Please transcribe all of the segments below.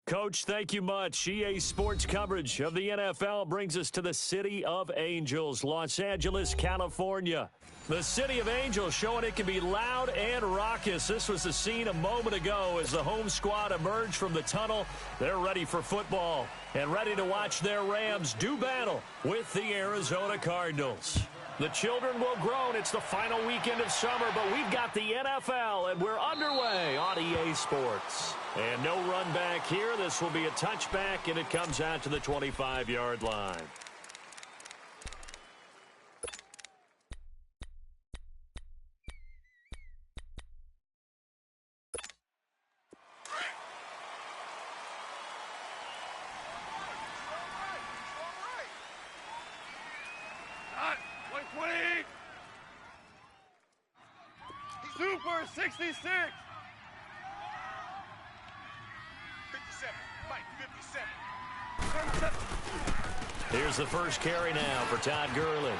Coach, thank you much. EA Sports coverage of the NFL brings us to the City of Angels, Los Angeles, California. The City of Angels showing it can be loud and raucous. This was the scene a moment ago as the home squad emerged from the tunnel. They're ready for football and ready to watch their Rams do battle with the Arizona Cardinals. The children will groan. It's the final weekend of summer, but we've got the NFL, and we're underway on EA Sports. And no run back here. This will be a touchback, and it comes out to the 25-yard line. Super 66. 57. Mike, 57. Here's the first carry now for Todd Gurley.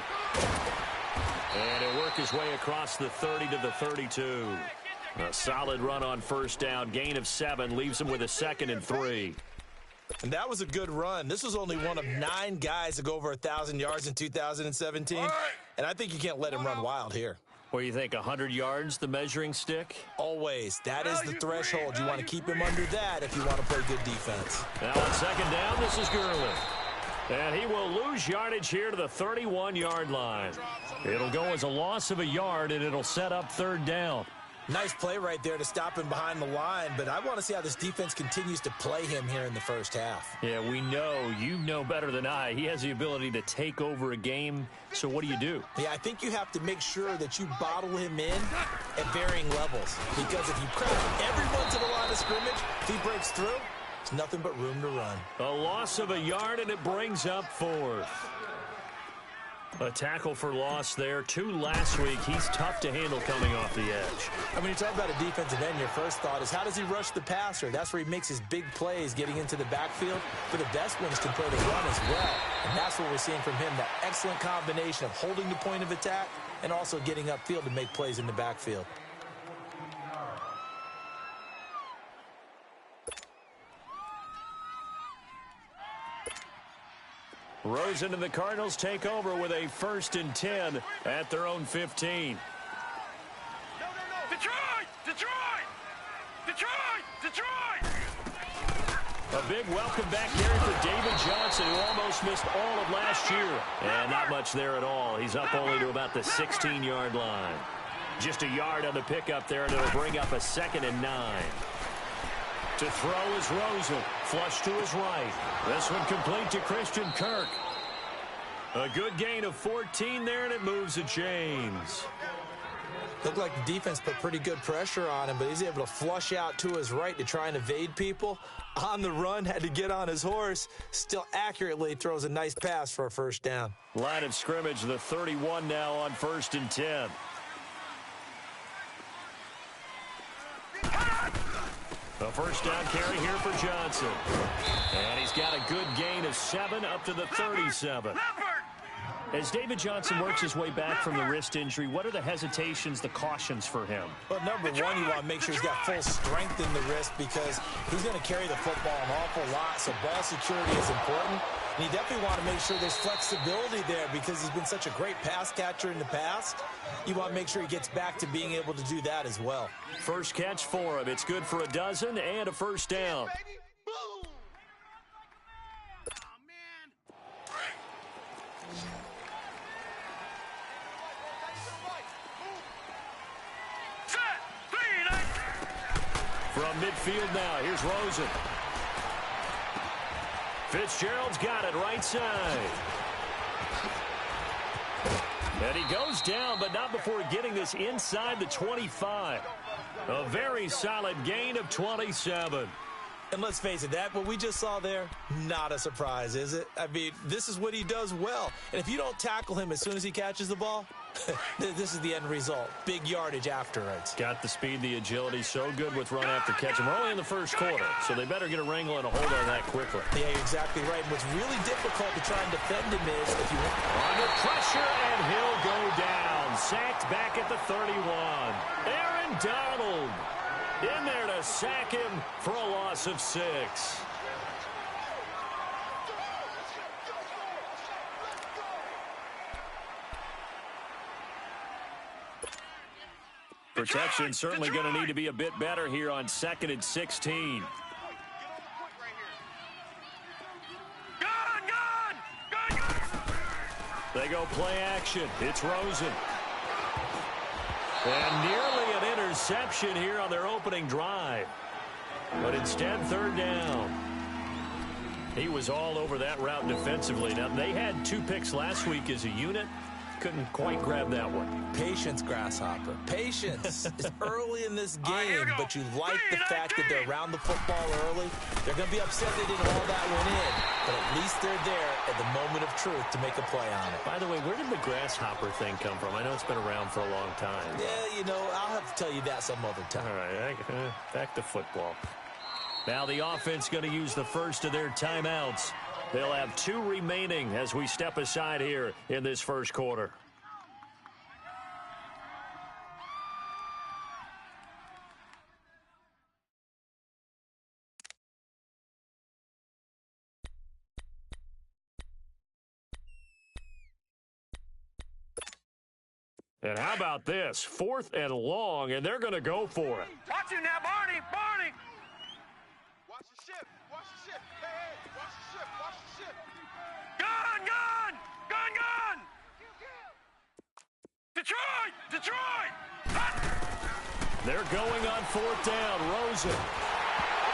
And he'll work his way across the 30 to the 32. A solid run on first down. Gain of 7 leaves him with a 2nd and 3. And that was a good run. This was only one of 9 guys to go over 1,000 yards in 2017. And I think you can't let him run wild here. What do you think, 100 yards, the measuring stick? Always. That is the threshold. You want to keep him under that if you want to play good defense. Now on second down, this is Gurley. And he will lose yardage here to the 31-yard line. It'll go as a loss of a yard, and it'll set up third down. Nice play right there to stop him behind the line, but I want to see how this defense continues to play him here in the first half. Yeah, we know. You know better than I. He has the ability to take over a game, so what do? Yeah, I think you have to make sure that you bottle him in at varying levels, because if you crowd everyone to the line of scrimmage, if he breaks through, there's nothing but room to run. A loss of a yard, and it brings up 4th. A tackle for loss there. 2 last week. He's tough to handle coming off the edge. When you talk about a defensive end, your first thought is how does he rush the passer? That's where he makes his big plays getting into the backfield. But the best ones can play the run as well. And that's what we're seeing from him, that excellent combination of holding the point of attack and also getting upfield to make plays in the backfield. Rosen and the Cardinals take over with a 1st and 10 at their own 15. Detroit! Detroit! Detroit! Detroit! A big welcome back carry for David Johnson, who almost missed all of last year. And not much there at all. He's up only to about the 16-yard line. Just a yard on the pickup there, and it'll bring up a 2nd and 9. To throw is Rosen. Flush to his right. This one complete to Christian Kirk. A good gain of 14 there, and it moves to James. Looked like the defense put pretty good pressure on him, but he's able to flush out to his right to try and evade people. On the run, had to get on his horse. Still accurately throws a nice pass for a first down. Line of scrimmage, the 31 now on 1st and 10. A first down carry here for Johnson. And he's got a good gain of 7 up to the 37. As David Johnson works his way back from the wrist injury, what are the hesitations, the cautions for him? Well, number one, you want to make sure he's got full strength in the wrist because he's going to carry the football an awful lot, so ball security is important. And you definitely want to make sure there's flexibility there because he's been such a great pass catcher in the past. You want to make sure he gets back to being able to do that as well. First catch for him. It's good for a dozen and a first down. From midfield now, here's Rosen. Fitzgerald's got it right side. And he goes down, but not before getting this inside the 25. A very solid gain of 27. And let's face it, that what we just saw there, not a surprise, is it? I mean, this is what he does well. And if you don't tackle him as soon as he catches the ball, this is the end result. Big yardage afterwards. Got the speed, the agility, so good with run after catch. And we're only in the first quarter, so they better get a wrangle and a hold on that quickly. Yeah, you're exactly right. What's really difficult to try and defend him is if you under pressure, and he'll go down. Sacked back at the 31. Donald in there to sack him for a loss of 6. Protection certainly going to need to be a bit better here on 2nd and 16. They go play action. It's Rosen. And nearly an interception here on their opening drive. But instead, 3rd down. He was all over that route defensively. Now, they had 2 picks last week as a unit. Couldn't quite grab that one. Patience, Grasshopper. Patience. It's early in this game, but you like the fact that they're around the football early. They're going to be upset they didn't all that one in, but at least they're there at the moment of truth to make a play on it. By the way, where did the Grasshopper thing come from? I know it's been around for a long time. Yeah, you know, I'll have to tell you that some other time. All right, back to football. Now the offense going to use the first of their timeouts. They'll have 2 remaining as we step aside here in this first quarter. And how about this? 4th and long, and they're going to go for it. Watch it now, Barney! Barney! Watch the ship! Watch the ship! Hey, watch the ship! Watch the ship! Gun! Gun! Gun! Gun! Detroit! Detroit! They're going on 4th down. Rosen.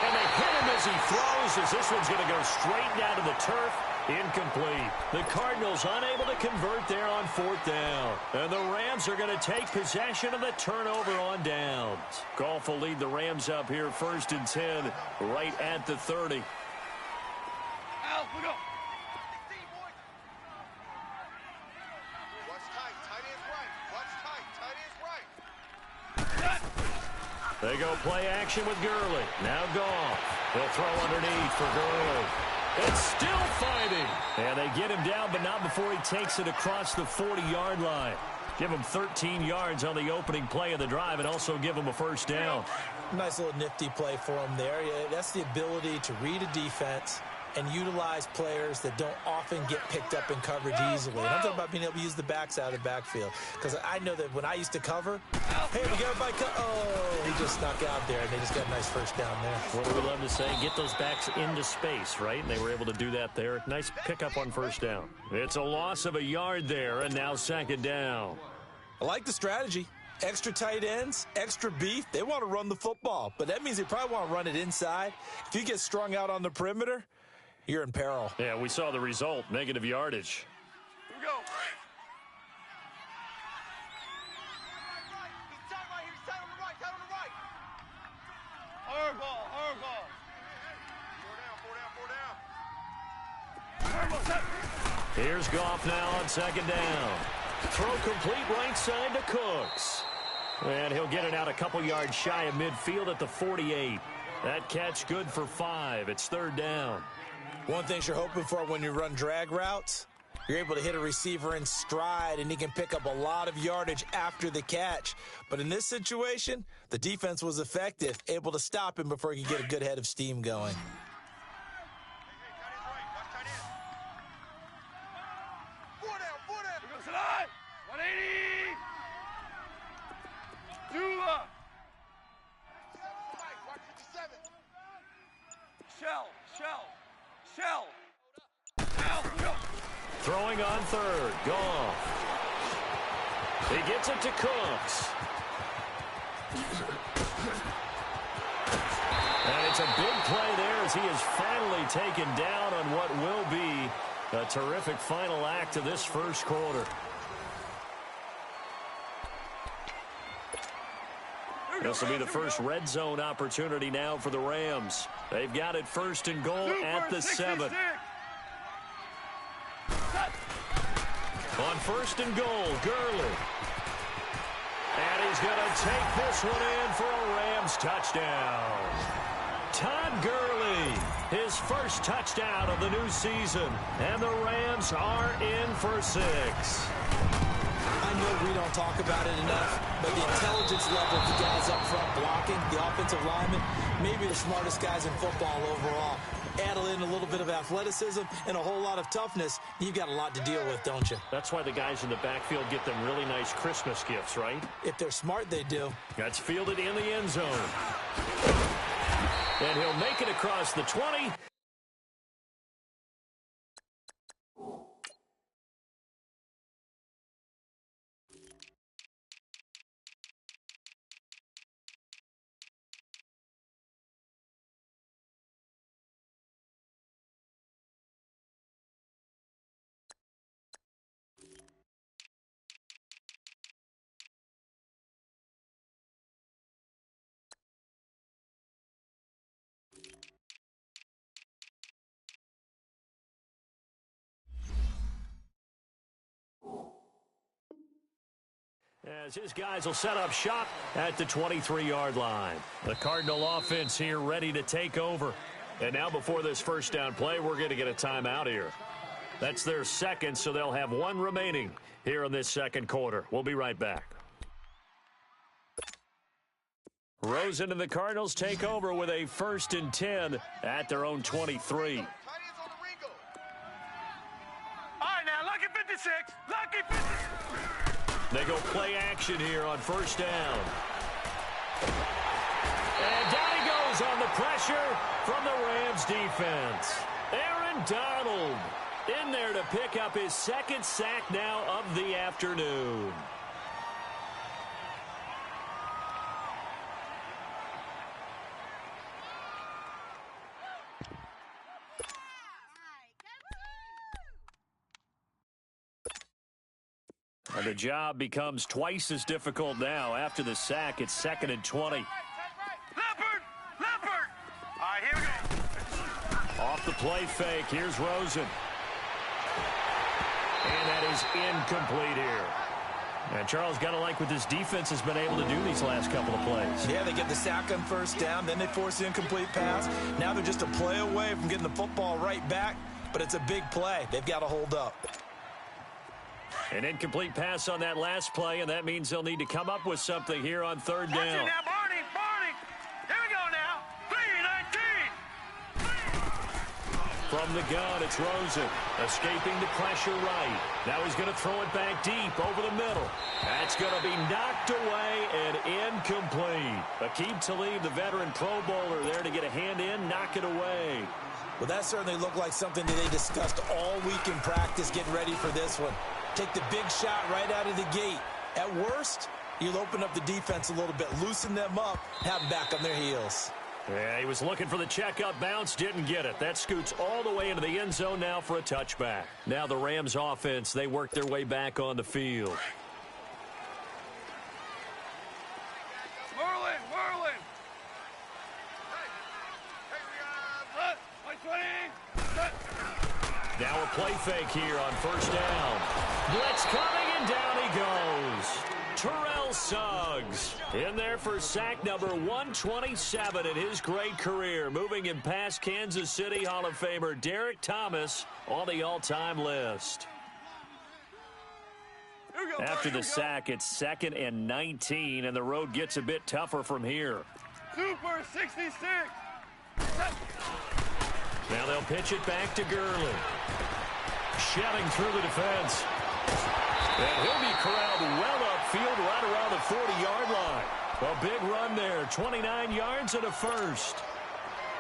And they hit him as he throws, as this one's going to go straight down to the turf. Incomplete. The Cardinals unable to convert there on 4th down. And the Rams are going to take possession of the turnover on downs. Goff will lead the Rams up here 1st and 10 right at the 30. Al, look up. Watch tight. Tight end's right. Watch tight. Tight end's right. They go play action with Gurley. Now Goff. They'll throw underneath for Gurley. It's still fighting. And they get him down, but not before he takes it across the 40-yard line. Give him 13 yards on the opening play of the drive and also give him a 1st down. Nice little nifty play for him there. Yeah, that's the ability to read a defense and utilize players that don't often get picked up in coverage easily. And I'm talking about being able to use the backs out of the backfield. Because I know that when I used to cover, hey, we got everybody oh, he just snuck out there, and they just got a nice 1st down there. What do we love to say? Get those backs into space, right? And they were able to do that there. Nice pickup on 1st down. It's a loss of a yard there, and now 2nd down. I like the strategy. Extra tight ends, extra beef. They want to run the football, but that means they probably want to run it inside. If you get strung out on the perimeter, you're in peril. Yeah, we saw the result, negative yardage. Here we go. He's tight right here. He's tight on the right. Tight on the right. Hard ball. Hard ball. 4 down. 4 down. 4 down. Here's Goff now on 2nd down. Throw complete right side to Cooks. And he'll get it out a couple yards shy of midfield at the 48. That catch good for 5. It's 3rd down. One thing you're hoping for when you run drag routes, you're able to hit a receiver in stride, and he can pick up a lot of yardage after the catch. But in this situation, the defense was effective, able to stop him before he could get a good head of steam going. Throwing on 3rd. Goff. He gets it to Cooks. And it's a big play there as he is finally taken down on what will be a terrific final act of this first quarter. This will be the first red zone opportunity now for the Rams. They've got it 1st and goal at the 7. On 1st and goal, Gurley. And he's going to take this one in for a Rams touchdown. Todd Gurley, his first touchdown of the new season. And the Rams are in for 6. I know we don't talk about it enough, but the intelligence level of the guys up front blocking, the offensive linemen, maybe the smartest guys in football overall. Add in a little bit of athleticism and a whole lot of toughness, you've got a lot to deal with, don't you? That's why the guys in the backfield get them really nice Christmas gifts, right? If they're smart, they do. That's fielded in the end zone. And he'll make it across the 20. As his guys will set up shop at the 23-yard line. The Cardinal offense here ready to take over. And now before this first down play, we're going to get a timeout here. That's their second, so they'll have one remaining here in this second quarter. We'll be right back. Rosen and the Cardinals take over with a 1st and 10 at their own 23. All right, now, lucky 56. Lucky 56. They go play action here on first down. And down he goes on the pressure from the Rams defense. Aaron Donald in there to pick up his second sack now of the afternoon. And the job becomes twice as difficult now. After the sack, it's 2nd and 20. Leopard! Leopard! All right, here we go. Off the play fake, here's Rosen. And that is incomplete here. And Charles, got to like what this defense has been able to do these last couple of plays. Yeah, they get the sack on first down, then they force the incomplete pass. Now they're just a play away from getting the football right back, but it's a big play. They've got to hold up. An incomplete pass on that last play, and that means they'll need to come up with something here on third Watch it down. now, Barney. Barney. Here we go now. 3-19. From the gun, it's Rosen, escaping the pressure right. Now he's going to throw it back deep over the middle. That's going to be knocked away and incomplete. Aqib Talib, the veteran Pro Bowler, there to get a hand in, knock it away. Well, that certainly looked like something that they discussed all week in practice getting ready for this one. Take the big shot right out of the gate. At worst, you'll open up the defense a little bit, loosen them up, have them back on their heels. Yeah, he was looking for the checkup bounce, didn't get it. That scoots all the way into the end zone now for a touchback. Now the Rams offense, they work their way back on the field. Whirling. Now a play fake here on first down. Blitz coming, and down he goes. Terrell Suggs in there for sack number 127 in his great career. Moving him past Kansas City Hall of Famer Derek Thomas on the all-time list. After the sack, it's 2nd and 19, and the road gets a bit tougher from here. Super 66. Now they'll pitch it back to Gurley. Shelling through the defense. And he'll be corralled well upfield right around the 40-yard line. A big run there, 29 yards and a first.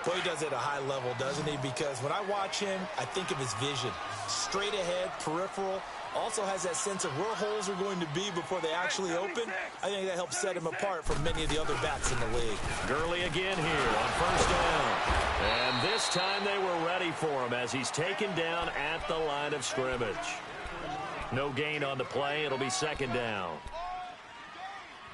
Well, he does it at a high level, doesn't he? Because when I watch him, I think of his vision. Straight ahead, peripheral. Also has that sense of where holes are going to be before they actually open. I think that helps set him apart from many of the other backs in the league. Gurley again here on first down. And this time they were ready for him as he's taken down at the line of scrimmage. No gain on the play. It'll be 2nd down.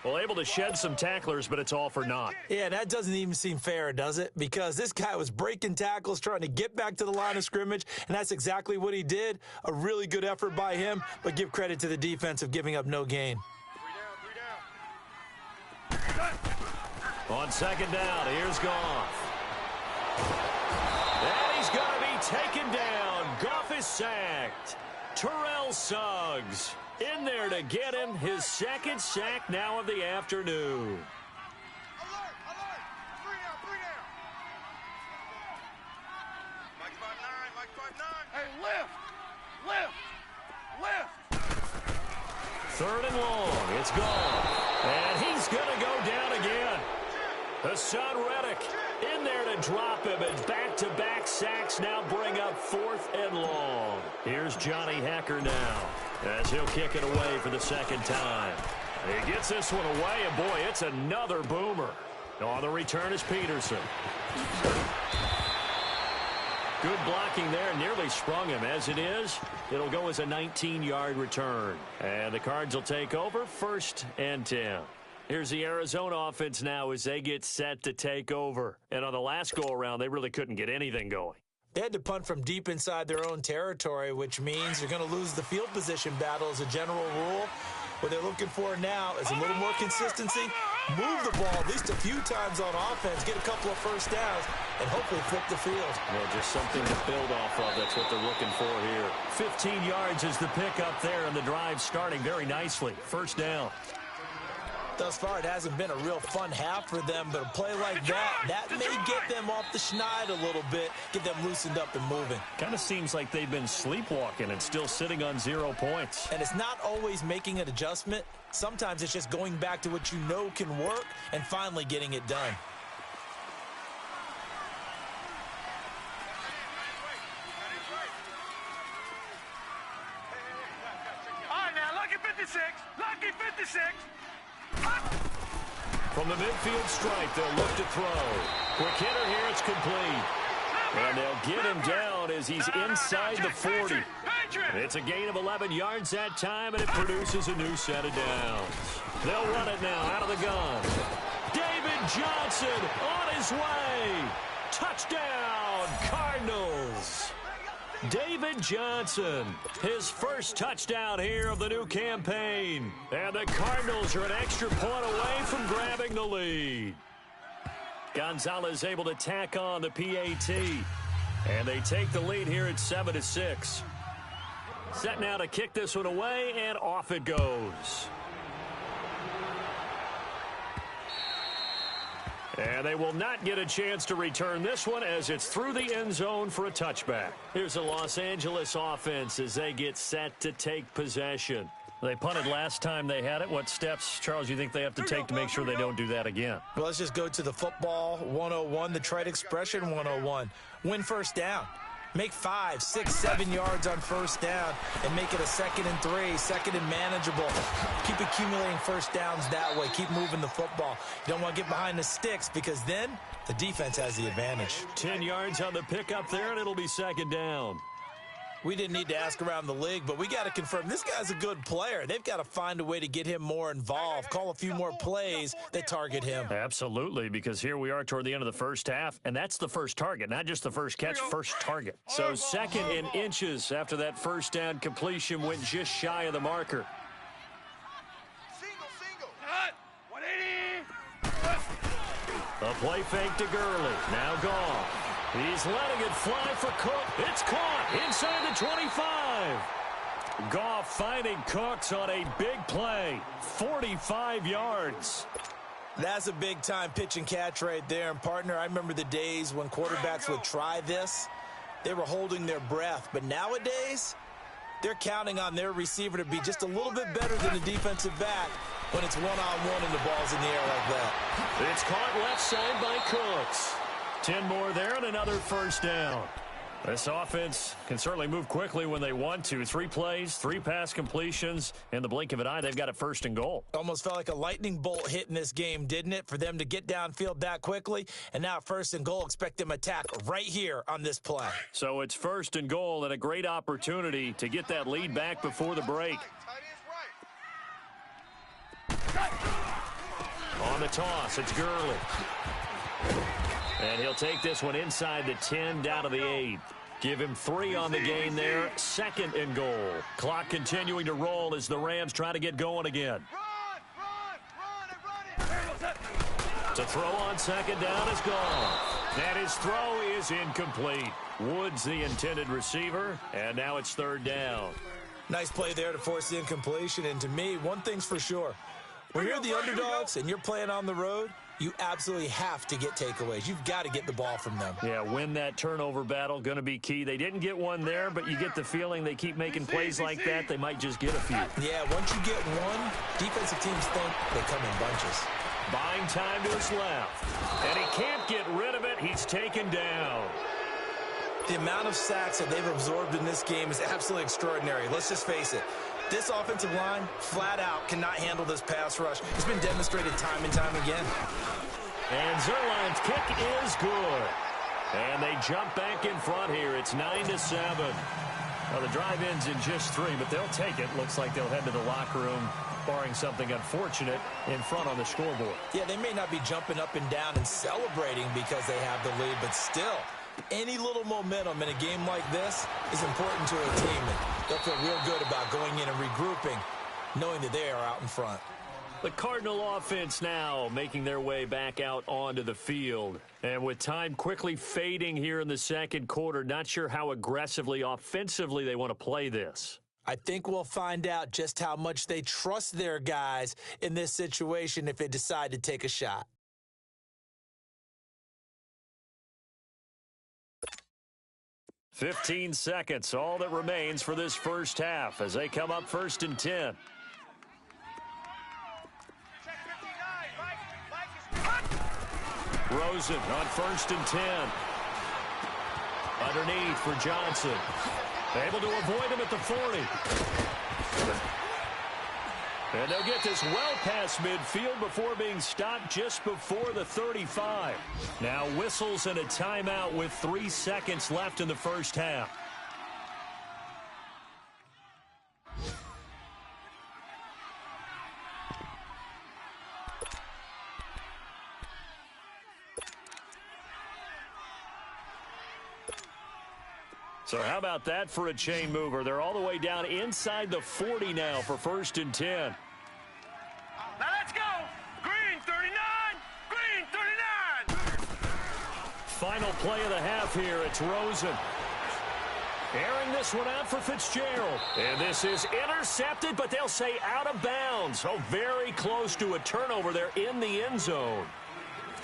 Well, able to shed some tacklers, but it's all for naught. Yeah, that doesn't even seem fair, does it? Because this guy was breaking tackles, trying to get back to the line of scrimmage, and that's exactly what he did. A really good effort by him, but give credit to the defense of giving up no gain. On 2nd down, here's Goff. And he's going to be taken down. Goff is sacked. Terrell Suggs in there to get him his second sack now of the afternoon. Alert, alert. Three down. Mike 5'9", Mike 5'9". Hey, lift. Third and long. It's gone. And he's going to go down again. Hassan Reddick in there to drop him, and back-to-back sacks now bring up 4th and long. Here's Johnny Hecker now as he'll kick it away for the second time. He gets this one away, and boy, it's another boomer. On the return is Peterson. Good blocking there, nearly sprung him. As it is, it'll go as a 19-yard return. And the Cards will take over 1st and 10. Here's the Arizona offense now as they get set to take over. And on the last go-around, they really couldn't get anything going. They had to punt from deep inside their own territory, which means you're going to lose the field position battle as a general rule. What they're looking for now is a little more consistency, move the ball at least a few times on offense, get a couple of first downs, and hopefully flip the field. Well, just something to build off of. That's what they're looking for here. 15 yards is the pickup there, and the drive starting very nicely. First down. Thus far, it hasn't been a real fun half for them, but a play like that may get them off the schneid a little bit, get them loosened up and moving. Kind of seems like they've been sleepwalking and still sitting on 0 points. And it's not always making an adjustment. Sometimes it's just going back to what you know can work and finally getting it done. All right, now, lucky 56. Lucky 56. From the midfield stripe, they'll look to throw. Quick hitter here, it's complete. And they'll get him down as he's inside the 40. It's a gain of 11 yards that time, and it produces a new set of downs. They'll run it now out of the gun. David Johnson on his way. Touchdown, Cardinals. David Johnson, his first touchdown here of the new campaign. And the Cardinals are an extra point away from grabbing the lead. Gonzalez able to tack on the PAT. And they take the lead here at 7-6. Set now to kick this one away, and off it goes. And they will not get a chance to return this one as it's through the end zone for a touchback. Here's the Los Angeles offense as they get set to take possession. They punted last time they had it. What steps, Charles, you think they have to take to make sure they don't do that again? Well, let's just go to the football 101, the trade expression 101. Win first down. Make 5, 6, 7 yards on first down and make it a 2nd and 3, 2nd and manageable. Keep accumulating first downs that way. Keep moving the football. You don't want to get behind the sticks because then the defense has the advantage. 10 yards on the pickup there, and it'll be 2nd down. We didn't need to ask around the league, but we got to confirm this guy's a good player. They've got to find a way to get him more involved, call a few more plays that target him. Absolutely, because here we are toward the end of the first half, and that's the first target, not just the first catch, first target. So 2nd and inches after that first down completion went just shy of the marker. Single. Cut. 180. A play fake to Gurley. Now gone. He's letting it fly for Cook. It's caught inside the 25. Goff finding Cooks on a big play. 45 yards. That's a big-time pitch and catch right there. And, partner, I remember the days when quarterbacks would try this. They were holding their breath. But nowadays, they're counting on their receiver to be just a little bit better than the defensive back when it's one-on-one and the ball's in the air like that. It's caught left side by Cooks. 10 more there and another first down. This offense can certainly move quickly when they want to. 3 plays, 3 pass completions. In the blink of an eye, they've got a 1st and goal. Almost felt like a lightning bolt hit in this game, didn't it? For them to get downfield that quickly. And now 1st and goal, expect them to attack right here on this play. So it's 1st and goal and a great opportunity to get that lead back before the break. On the toss, it's Gurley. And he'll take this one inside the 10, down to the 8. Give him 3 on the gain there. 2nd and goal. Clock continuing to roll as the Rams try to get going again. Run. To throw on 2nd down is gone. And his throw is incomplete. Woods the intended receiver, and now it's 3rd down. Nice play there to force the incompletion. And to me, one thing's for sure. When you're the underdogs and you're playing on the road, you absolutely have to get takeaways. You've got to get the ball from them. Yeah, win that turnover battle, going to be key. They didn't get one there, but you get the feeling they keep making plays like that, they might just get a few. Yeah, once you get one, defensive teams think they come in bunches. Buying time to his left. And he can't get rid of it. He's taken down. The amount of sacks that they've absorbed in this game is absolutely extraordinary. Let's just face it. This offensive line, flat out, cannot handle this pass rush. It's been demonstrated time and time again. And Zerline's kick is good. And they jump back in front here. It's 9-7. Well, the drive ends in just 3, but they'll take it. Looks like they'll head to the locker room, barring something unfortunate, in front on the scoreboard. Yeah, they may not be jumping up and down and celebrating because they have the lead, but still, any little momentum in a game like this is important to a team. And they'll feel real good about going in and regrouping, knowing that they are out in front. The Cardinal offense now making their way back out onto the field. And with time quickly fading here in the second quarter, not sure how aggressively, offensively they want to play this. I think we'll find out just how much they trust their guys in this situation if they decide to take a shot. "15 seconds, all that remains for this first half as they come up 1st and 10. Rosen on 1st and 10. Underneath for Johnson. Able to avoid him at the 40. And they'll get this well past midfield before being stopped just before the 35. Now whistles and a timeout with 3 seconds left in the first half. So how about that for a chain mover? They're all the way down inside the 40 now for 1st and 10. Now let's go. Green 39. Green 39. Final play of the half here. It's Rosen. Airing this one out for Fitzgerald. And this is intercepted, but they'll say out of bounds. Oh, very close to a turnover there in the end zone.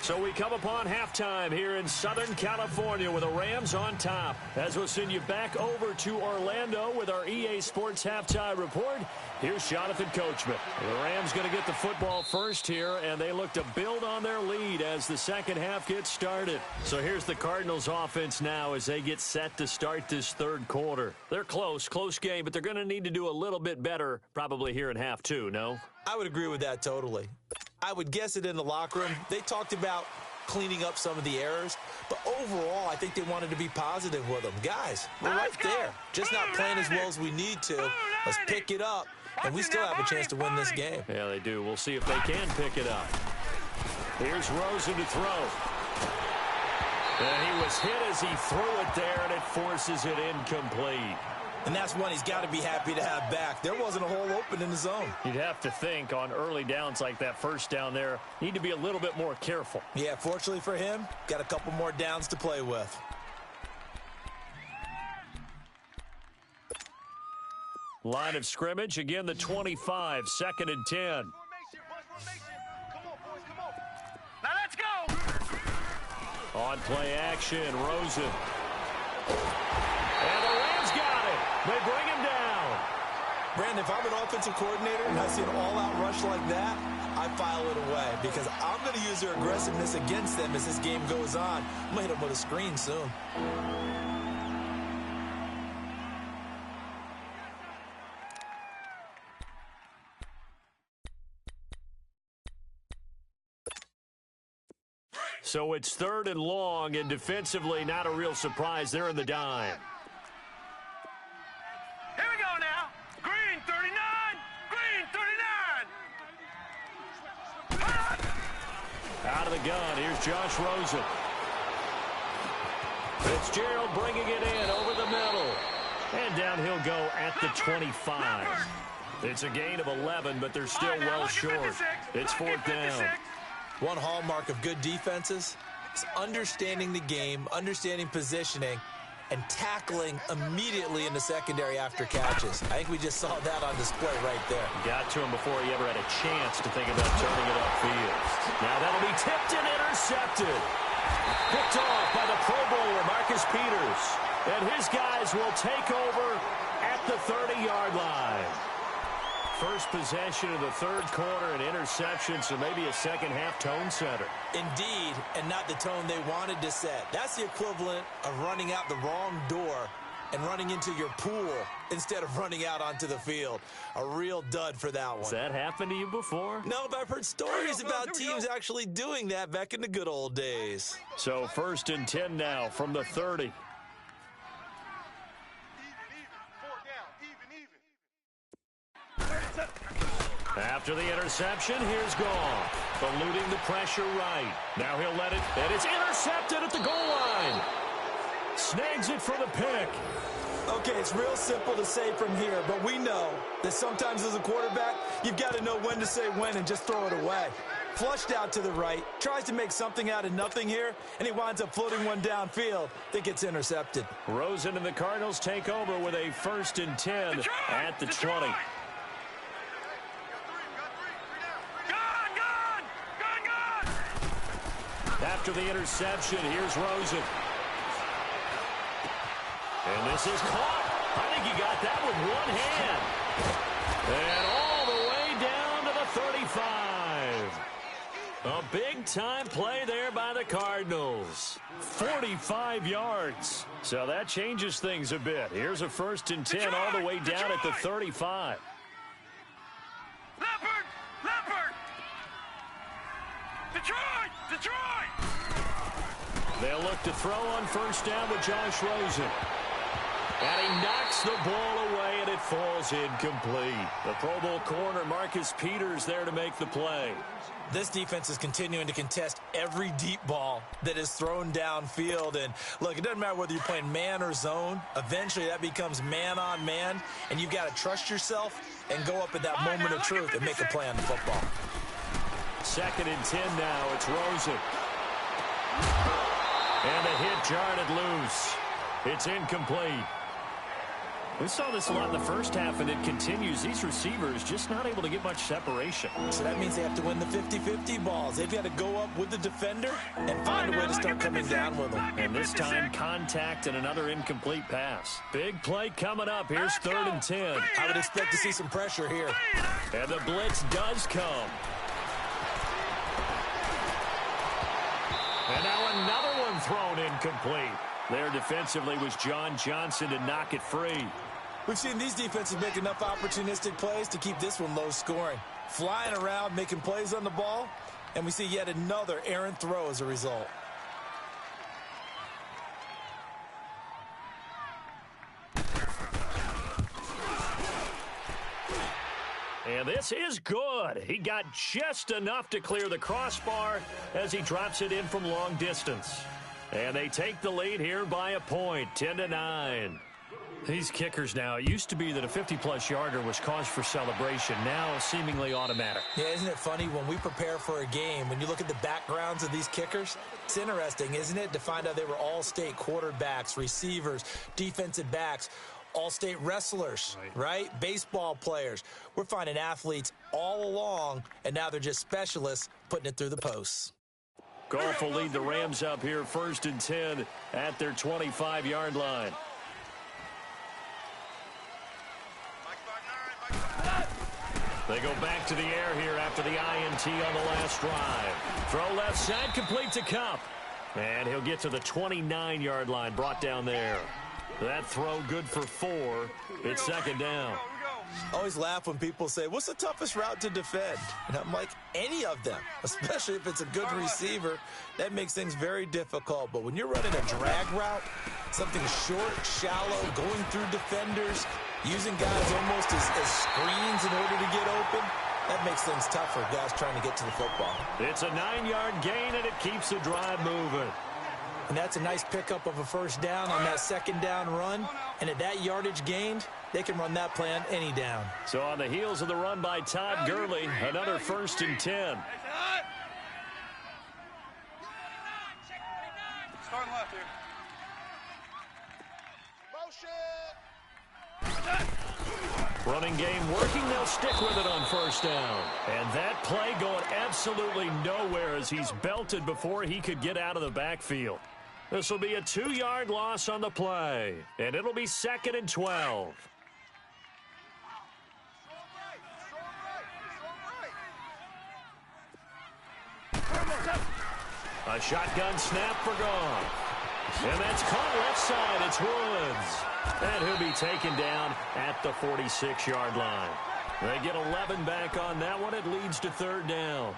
So we come upon halftime here in Southern California with the Rams on top. As we'll send you back over to Orlando with our EA Sports Halftime Report. Here's Jonathan Coachman. The Rams going to get the football first here, and they look to build on their lead as the second half gets started. So here's the Cardinals offense now as they get set to start this third quarter. They're close game, but they're going to need to do a little bit better probably here in half two, no? I would agree with that totally. I would guess it in the locker room. They talked about cleaning up some of the errors, but overall, I think they wanted to be positive with them. Guys, we're right there. Just not playing as well as we need to. Let's pick it up, and we still have a chance to win this game. Yeah, they do. We'll see if they can pick it up. Here's Rosen to throw. And he was hit as he threw it there, and it forces it incomplete. And that's one he's got to be happy to have back. There wasn't a hole open in the zone. You'd have to think on early downs like that first down there, need to be a little bit more careful. Yeah, fortunately for him, got a couple more downs to play with. Line of scrimmage, again the 25, 2nd and 10. Come on, boys, come on. Now let's go. On play action, Rosen. And the Rams got it. They bring him down. Brandon, if I'm an offensive coordinator and I see an all-out rush like that, I file it away because I'm going to use their aggressiveness against them as this game goes on. I'm going to hit them with a screen soon. So it's 3rd and long, and defensively not a real surprise. They're in the dime. Here we go now. Green 39. Green 39. Out of the gun, here's Josh Rosen. Fitzgerald bringing it in over the middle. And down he'll go at the 25. It's a gain of 11, but they're still well short. It's 4th down. One hallmark of good defenses is understanding the game, understanding positioning, and tackling immediately in the secondary after catches. I think we just saw that on display right there. Got to him before he ever had a chance to think about turning it upfield. Now that'll be tipped and intercepted. Picked off by the Pro Bowler, Marcus Peters. And his guys will take over at the 30-yard line. First possession of the third quarter, an interception, so maybe a second-half tone setter. Indeed, and not the tone they wanted to set. That's the equivalent of running out the wrong door and running into your pool instead of running out onto the field. A real dud for that one. Has that happened to you before? No, but I've heard stories about teams actually doing that back in the good old days. So 1st and 10 now from the 30. After the interception, here's Goff, eluding the pressure right. Now he'll let it, and it's intercepted at the goal line. Snags it for the pick. Okay, it's real simple to say from here, but we know that sometimes as a quarterback, you've got to know when to say when and just throw it away. Flushed out to the right, tries to make something out of nothing here, and he winds up floating one downfield that gets intercepted. Rosen and the Cardinals take over with a 1st and 10 at the 20. After the interception, here's Rosen. And this is caught. I think he got that with one hand. And all the way down to the 35. A big-time play there by the Cardinals. 45 yards. So that changes things a bit. Here's a 1st and 10 all the way down at the 35. Leopard! Detroit! They'll look to throw on 1st down with Josh Rosen. And he knocks the ball away, and it falls incomplete. The Pro Bowl corner, Marcus Peters, there to make the play. This defense is continuing to contest every deep ball that is thrown downfield. And, look, it doesn't matter whether you're playing man or zone. Eventually, that becomes man-on-man, and you've got to trust yourself and go up at that moment of truth and make a play on the football. 2nd and 10 now. It's Rosen. And the hit jarred it loose. It's incomplete. We saw this a lot in the first half, and it continues. These receivers just not able to get much separation. So that means they have to win the 50-50 balls. They've got to go up with the defender and find a way to start coming down with them. And this time, contact and another incomplete pass. Big play coming up. Here's 3rd and 10. I would expect to see some pressure here. And the blitz does come. And now another one thrown incomplete. There defensively was John Johnson to knock it free. We've seen these defenses make enough opportunistic plays to keep this one low scoring. Flying around, making plays on the ball, and we see yet another errant throw as a result. And this is good. He got just enough to clear the crossbar as he drops it in from long distance. And they take the lead here by a point, 10-9. These kickers now, it used to be that a 50-plus yarder was cause for celebration, now seemingly automatic. Yeah, isn't it funny when we prepare for a game, when you look at the backgrounds of these kickers, it's interesting, isn't it, to find out they were all-state quarterbacks, receivers, defensive backs, all-state wrestlers, right? Baseball players. We're finding athletes all along, and now they're just specialists putting it through the posts. Goff will lead the Rams up here, 1st and 10 at their 25-yard line. They go back to the air here after the INT on the last drive. Throw left side, complete to Kupp. And he'll get to the 29-yard line, brought down there. That throw good for 4. It's 2nd down. I always laugh when people say, what's the toughest route to defend? And I'm like, any of them, especially if it's a good receiver. That makes things very difficult. But when you're running a drag route, something short, shallow, going through defenders, using guys almost as screens in order to get open, that makes things tough for guys trying to get to the football. It's a 9-yard gain, and it keeps the drive moving. And that's a nice pickup of a 1st down on that 2nd down run. And at that yardage gained, they can run that play on any down. So on the heels of the run by Todd Gurley, another 1st and 10. Starting left here. Running game working, they'll stick with it on first down. And that play going absolutely nowhere as he's belted before he could get out of the backfield. This will be a 2-yard loss on the play, and it'll be 2nd and 12. A shotgun snap for Goff. And that's caught left side. It's Woods. And he'll be taken down at the 46-yard line. They get 11 back on that one. It leads to 3rd down.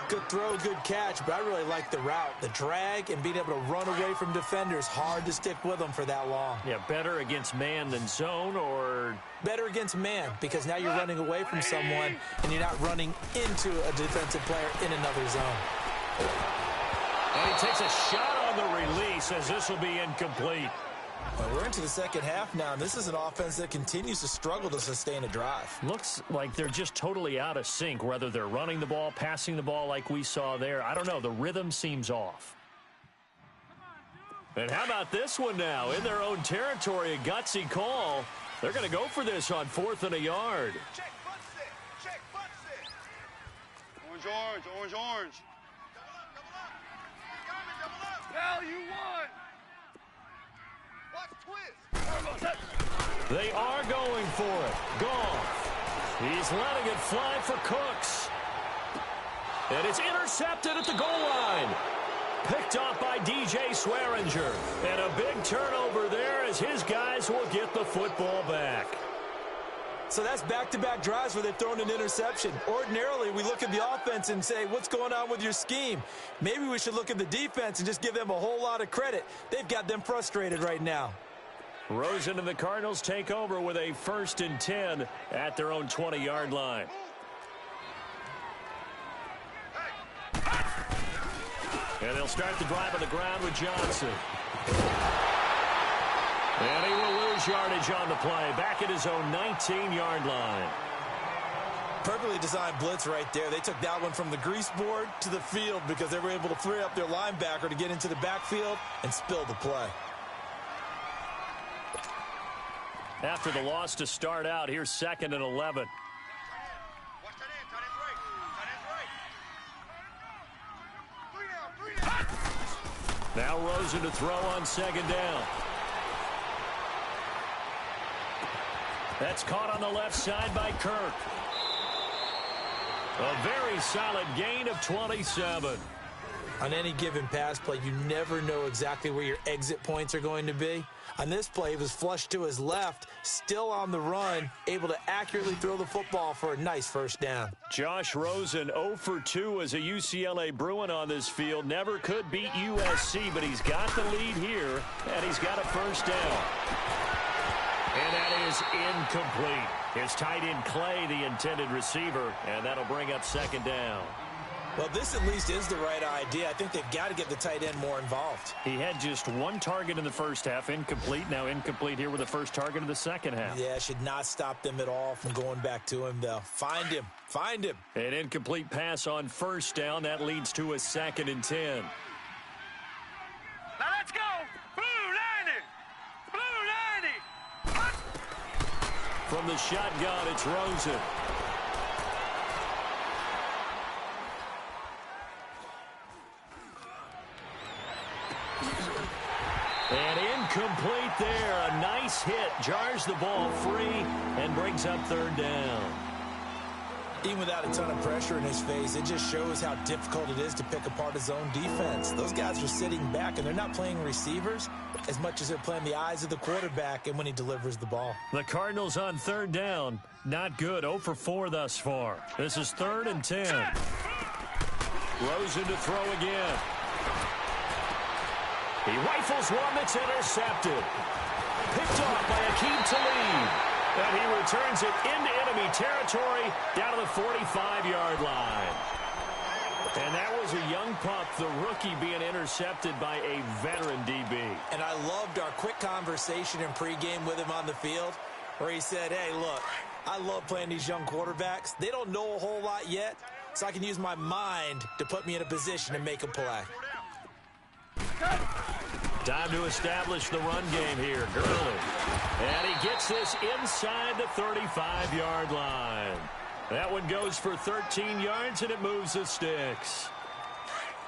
Good throw, good catch, but I really like the route. The drag and being able to run away from defenders, hard to stick with them for that long. Yeah, better against man than zone, or? Better against man, because now you're running away from someone and you're not running into a defensive player in another zone. And he takes a shot on the release as this will be incomplete. Well, we're into the second half now, and this is an offense that continues to struggle to sustain a drive. Looks like they're just totally out of sync, whether they're running the ball, passing the ball like we saw there. I don't know. The rhythm seems off. And how about this one now? In their own territory, a gutsy call. They're going to go for this on 4th and a yard. Check, butt sit. Check, butt sit. Orange, orange, orange, orange. Double up. Now you won. Watch twist. They are going for it. Goff. He's letting it fly for Cooks. And it's intercepted at the goal line. Picked off by DJ Swearinger. And a big turnover there as his guys will get the football back. So that's back-to-back drives where they've thrown an interception. Ordinarily, we look at the offense and say, what's going on with your scheme? Maybe we should look at the defense and just give them a whole lot of credit. They've got them frustrated right now. Rosen and the Cardinals take over with a 1st and 10 at their own 20-yard line. And they'll start the drive on the ground with Johnson. And he will lose yardage on the play, back at his own 19-yard line. Perfectly designed blitz right there. They took that one from the grease board to the field because they were able to free up their linebacker to get into the backfield and spill the play. After the loss to start out, here's 2nd and 11. Watch that in. Tight end's right. 3 down. Now Rosen to throw on 2nd down. That's caught on the left side by Kirk. A very solid gain of 27. On any given pass play, you never know exactly where your exit points are going to be. On this play, he was flushed to his left, still on the run, able to accurately throw the football for a nice 1st down. Josh Rosen 0 for 2 as a UCLA Bruin on this field. Never could beat USC, but he's got the lead here, and he's got a 1st down. And that is incomplete. His tight end Clay, the intended receiver, and that'll bring up 2nd down. Well, this at least is the right idea. I think they've got to get the tight end more involved. He had just 1 target in the first half, incomplete. Now incomplete here with the first target of the second half. Yeah, should not stop them at all from going back to him, though. Find him. Find him. An incomplete pass on 1st down. That leads to a 2nd and 10. Now let's go. Blue 90. Blue 90. From the shotgun, it's Rosen. And incomplete there. A nice hit. Jars the ball free and brings up 3rd down. Even without a ton of pressure in his face, it just shows how difficult it is to pick apart his own defense. Those guys are sitting back, and they're not playing receivers as much as they're playing the eyes of the quarterback and when he delivers the ball. The Cardinals on 3rd down. Not good. 0 for 4 thus far. This is 3rd and 10. Rosen to throw again. He rifles one that's intercepted. Picked off by Akeem Talib. And he returns it into enemy territory down to the 45-yard line. And that was a young pup, the rookie, being intercepted by a veteran DB. And I loved our quick conversation in pregame with him on the field where he said, hey, look, I love playing these young quarterbacks. They don't know a whole lot yet, so I can use my mind to put me in a position to make a play. Time to establish the run game here. Gurley. And he gets this inside the 35-yard line. That one goes for 13 yards, and it moves the sticks.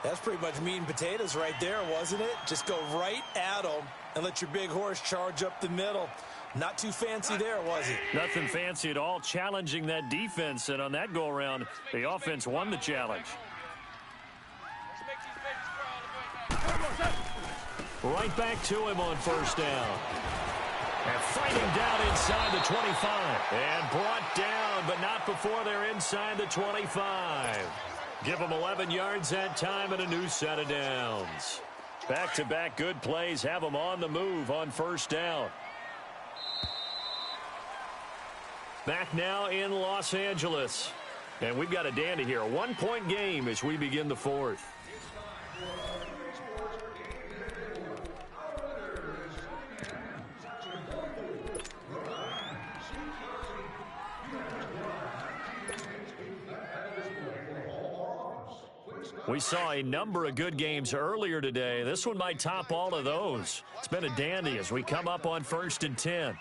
That's pretty much meat and potatoes right there, wasn't it? Just go right at them and let your big horse charge up the middle. Not too fancy there, was it? Nothing fancy at all, challenging that defense. And on that go-around, the offense won the challenge. Right back to him on first down. And fighting down inside the 25. And brought down, but not before they're inside the 25. Give them 11 yards that time and a new set of downs. Back-to-back good plays have them on the move on first down. Back now in Los Angeles. And we've got a dandy here. A one-point game as we begin the fourth. We saw a number of good games earlier today. This one might top all of those. It's been a dandy as we come up on 1st and 10.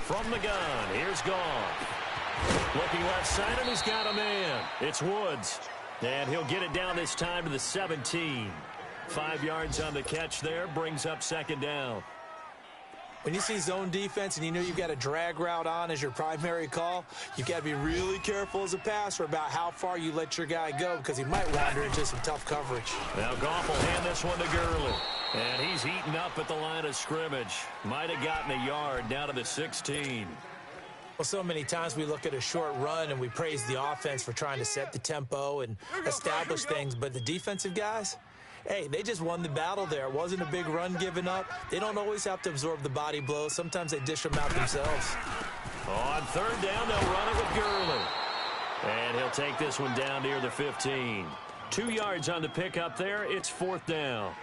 From the gun, here's Goff. Looking left side, and he's got a man. It's Woods. And he'll get it down this time to the 17. 5 yards on the catch there, brings up second down. When you see zone defense and you know you've got a drag route on as your primary call, you've got to be really careful as a passer about how far you let your guy go because he might wander into some tough coverage. Now Goff will hand this one to Gurley. And he's eaten up at the line of scrimmage. Might have gotten a yard down to the 16. Well, so many times we look at a short run and we praise the offense for trying to set the tempo and establish things, but the defensive guys, hey, they just won the battle there. It wasn't a big run given up. They don't always have to absorb the body blows. Sometimes they dish them out themselves. On third down, they'll run it with Gurley. And he'll take this one down near the 15. 2 yards on the pickup there. It's fourth down.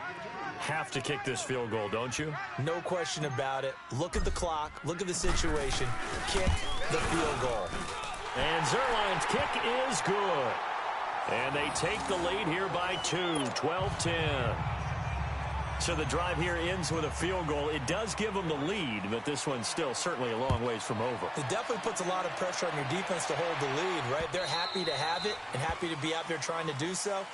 Have to kick this field goal, don't you? No question about it. Look at the clock. Look at the situation. Kick the field goal. And Zuerlein's kick is good. And they take the lead here by 2, 12-10. So the drive here ends with a field goal. It does give them the lead, but this one's still certainly a long ways from over. It definitely puts a lot of pressure on your defense to hold the lead, right? They're happy to have it and happy to be out there trying to do so.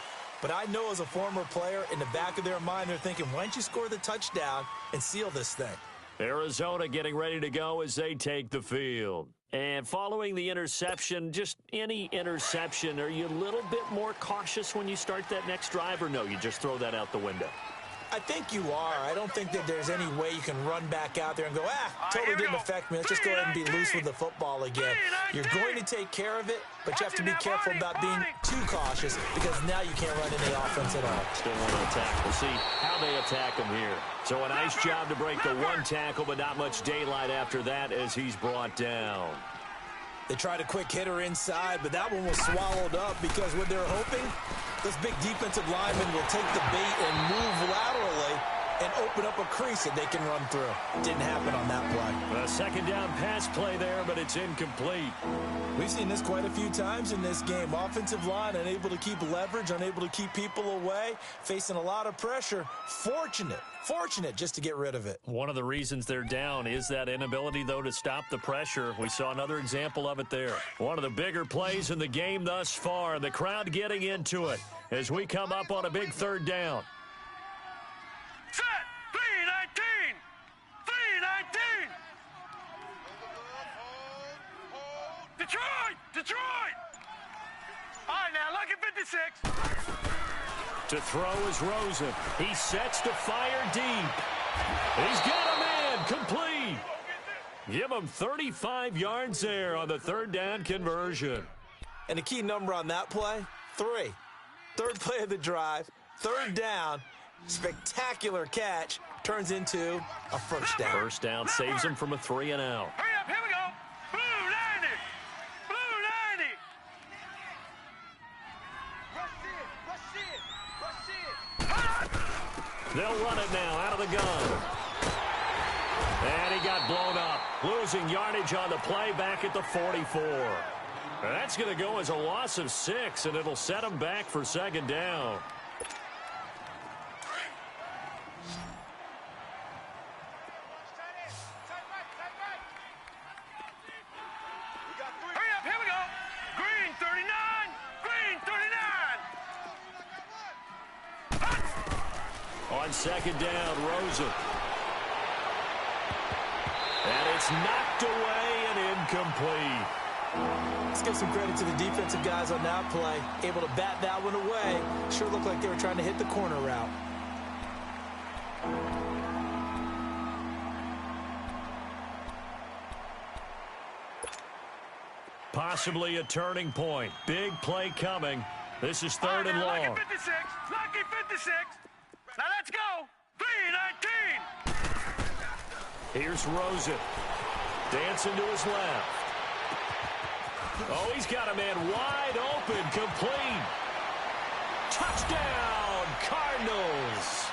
But I know as a former player, in the back of their mind, they're thinking, why don't you score the touchdown and seal this thing? Arizona getting ready to go as they take the field. And following the interception, just any interception, are you a little bit more cautious when you start that next drive, or no, you just throw that out the window? I think you are. I don't think that there's any way you can run back out there and go, totally didn't affect me. Let's just go ahead and be loose with the football again. You're going to take care of it, but you have to be careful about being too cautious because now you can't run any offense at all. Still want to attack. We'll see how they attack him here. So a nice job to break the one tackle, but not much daylight after that as he's brought down. They tried a quick hitter inside, but that one was swallowed up because what they're hoping, this big defensive lineman will take the bait and move laterally and open up a crease that they can run through. Didn't happen on that play. A second down pass play there, but it's incomplete. We've seen this quite a few times in this game. Offensive line unable to keep leverage, unable to keep people away, facing a lot of pressure. Fortunate just to get rid of it. One of the reasons they're down is that inability, though, to stop the pressure. We saw another example of it there. One of the bigger plays in the game thus far. The crowd getting into it as we come up on a big third down. Set! 319! 319! Detroit! All right, now, look at 56. To throw is Rosen. He sets to fire deep. He's got a man complete. Give him 35 yards there on the third down conversion. And the key number on that play, 3. Third play of the drive, third down, spectacular catch, turns into a first down. First down saves him from a 3 and out. Hurry up, here we go. Blue 90. Blue 90. They'll run it now out of the gun. And he got blown up. Losing yardage on the play back at the 44. And that's going to go as a loss of 6, and it'll set him back for second down. On second down, Rosen. And it's knocked away and incomplete. Let's give some credit to the defensive guys on that play. Able to bat that one away. Sure looked like they were trying to hit the corner route. Possibly a turning point. Big play coming. This is third and long. Lucky 56. Lucky 56. Now let's go. 3-19. Here's Rosen. Dancing to his left. Oh, he's got a man wide open. Complete. Touchdown, Cardinals.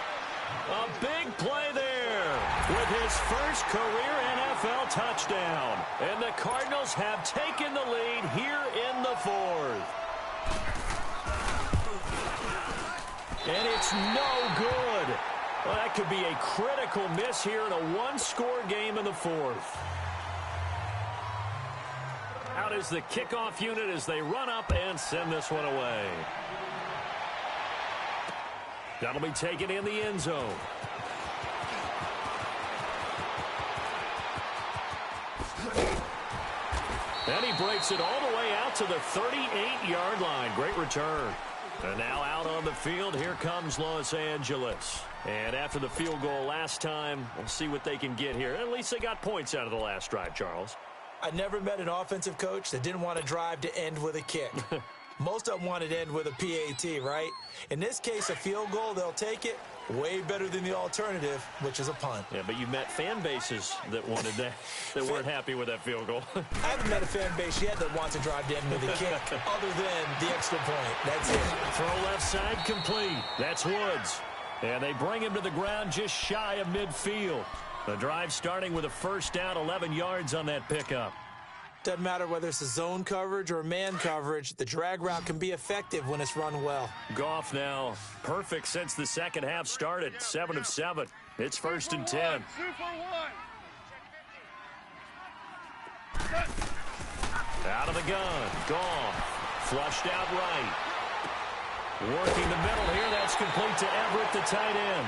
A big play there with his first career NFL touchdown. And the Cardinals have taken the lead here in the fourth. And it's no good. Well, that could be a critical miss here in a one-score game in the fourth. Out is the kickoff unit as they run up and send this one away. That'll be taken in the end zone. And he breaks it all the way out to the 38-yard line. Great return. And now out on the field, here comes Los Angeles. And after the field goal last time, we'll see what they can get here. At least they got points out of the last drive, Charles. I never met an offensive coach that didn't want to drive to end with a kick. Most of them wanted to end with a PAT, right? In this case, a field goal, they'll take it. Way better than the alternative, which is a punt. Yeah, but you met fan bases that wanted that, that weren't happy with that field goal. I haven't met a fan base yet that wants to drive to end with a kick other than the extra point. That's it. Throw left side complete. That's Woods. And they bring him to the ground just shy of midfield. The drive starting with a first down, 11 yards on that pickup. Doesn't matter whether it's a zone coverage or man coverage, the drag route can be effective when it's run well. Goff now perfect since the second half started. 7 of 7. It's first and 10. Out of the gun. Goff. Flushed out right. Working the middle here. That's complete to Everett, the tight end.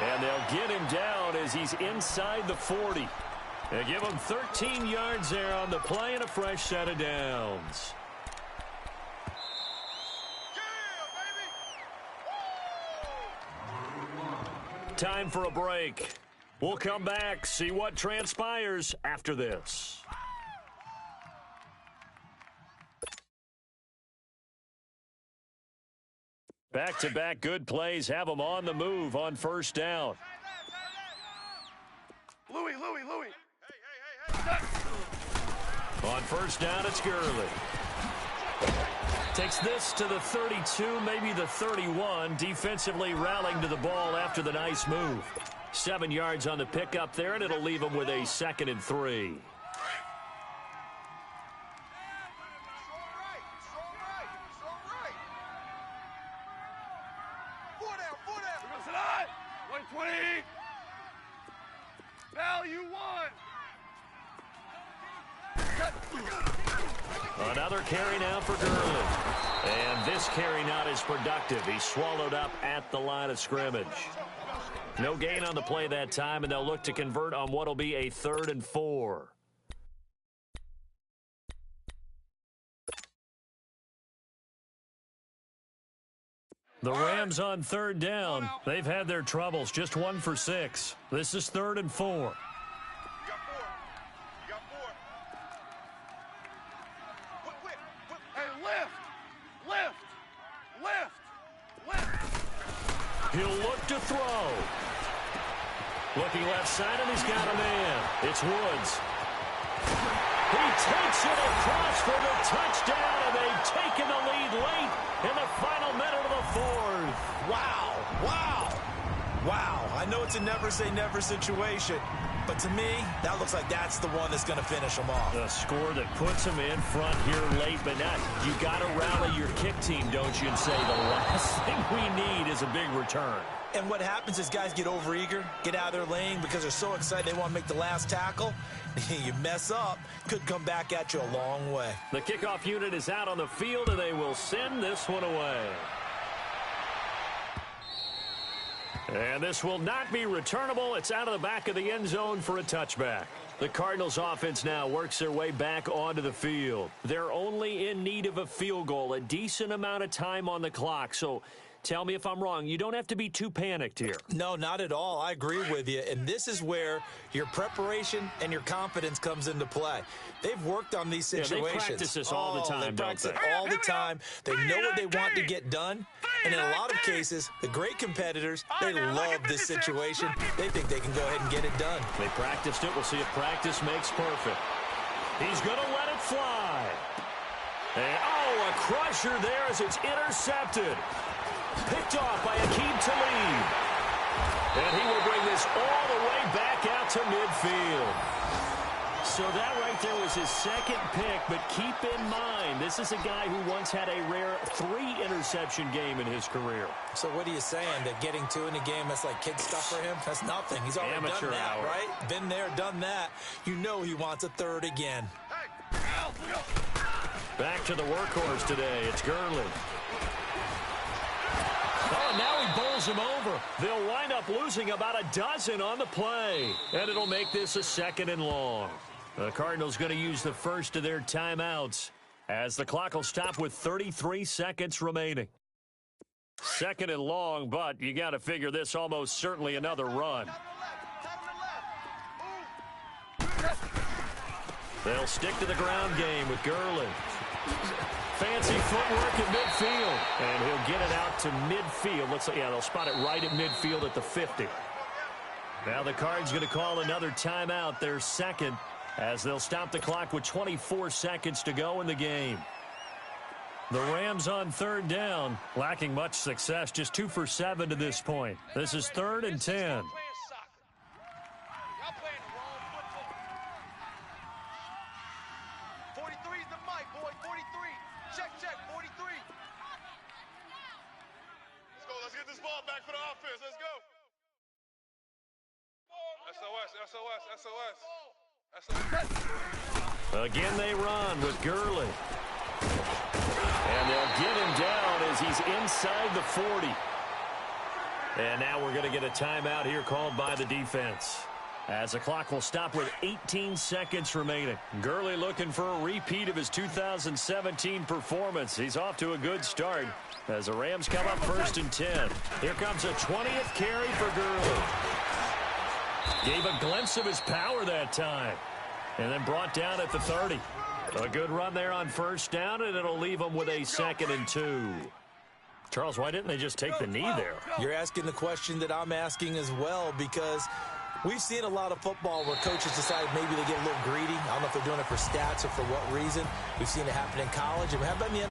And they'll get him down as he's inside the 40. They give him 13 yards there on the play and a fresh set of downs. Time for a break. We'll come back, see what transpires after this. Back-to-back good plays have them on the move on first down. Louis. On first down, it's Gurley. Takes this to the 32, maybe the 31. Defensively rallying to the ball after the nice move. 7 yards on the pickup there, and it'll leave him with a 2nd and 3. Another carry now for Gurley. And this carry not as productive. He's swallowed up at the line of scrimmage. No gain on the play that time, and they'll look to convert on what will be a 3rd and 4. The Rams on 3rd down. They've had their troubles. Just 1 for 6. This is 3rd and 4. He'll look to throw. Looking left side, and he's got a man. It's Woods. He takes it across for the touchdown, and they've taken the lead late in the final minute of the fourth. Wow. I know it's a never-say-never situation, but to me, that looks like that's the one that's going to finish them off. A score that puts them in front here late, but not. You got to rally your kick team, don't you, and say the last thing we need is a big return. And what happens is guys get overeager, get out of their lane because they're so excited they want to make the last tackle. You mess up, could come back at you a long way. The kickoff unit is out on the field, and they will send this one away. And this will not be returnable. It's out of the back of the end zone for a touchback. The Cardinals offense now works their way back onto the field. They're only in need of a field goal, a decent amount of time on the clock. So tell me if I'm wrong. You don't have to be too panicked here. No, not at all. I agree with you. And this is where your preparation and your confidence comes into play. They've worked on these situations. They practice this all the time, They practice don't it all the time. They know what they want to get done. And in a lot of cases, the great competitors, they love this situation. They think they can go ahead and get it done. They practiced it. We'll see if practice makes perfect. He's going to let it fly. And, a crusher there as it's intercepted. Picked off by Aqib Talib. And he will bring this all the way back out to midfield. So that right there was his second pick, but keep in mind, this is a guy who once had a rare 3-interception game in his career. So what are you saying, that getting 2 in a game, that's like kid stuff for him? That's nothing. He's already done that, right? Been there, done that. You know he wants a third again. Back to the workhorse today. It's Gurley. Oh, now he bowls him over. They'll wind up losing about a dozen on the play. And it'll make this a 2nd and long. The Cardinals going to use the first of their timeouts as the clock will stop with 33 seconds remaining. 2nd and long, but you got to figure this almost certainly another run. They'll stick to the ground game with Gurley. Fancy footwork at midfield. And he'll get it out to midfield. Looks like, they'll spot it right at midfield at the 50. Now the Cards going to call another timeout, their second, as they'll stop the clock with 24 seconds to go in the game. The Rams on 3rd down, lacking much success, just 2 for 7 to this point. This is 3rd and 10. 43's the mic, boy. 43. Check, 43. Let's go. Let's get this ball back for the offense. Let's go. SOS. Again they run with Gurley. And they'll get him down as he's inside the 40. And now we're going to get a timeout here called by the defense, as the clock will stop with 18 seconds remaining. Gurley looking for a repeat of his 2017 performance. He's off to a good start as the Rams come up 1st and 10. Here comes a 20th carry for Gurley. Gave a glimpse of his power that time, and then brought down at the 30. A good run there on 1st down, and it'll leave him with a 2nd and 2. Charles, why didn't they just take the knee there? You're asking the question that I'm asking as well, because we've seen a lot of football where coaches decide maybe they get a little greedy. I don't know if they're doing it for stats or for what reason. We've seen it happen in college, and we have been in the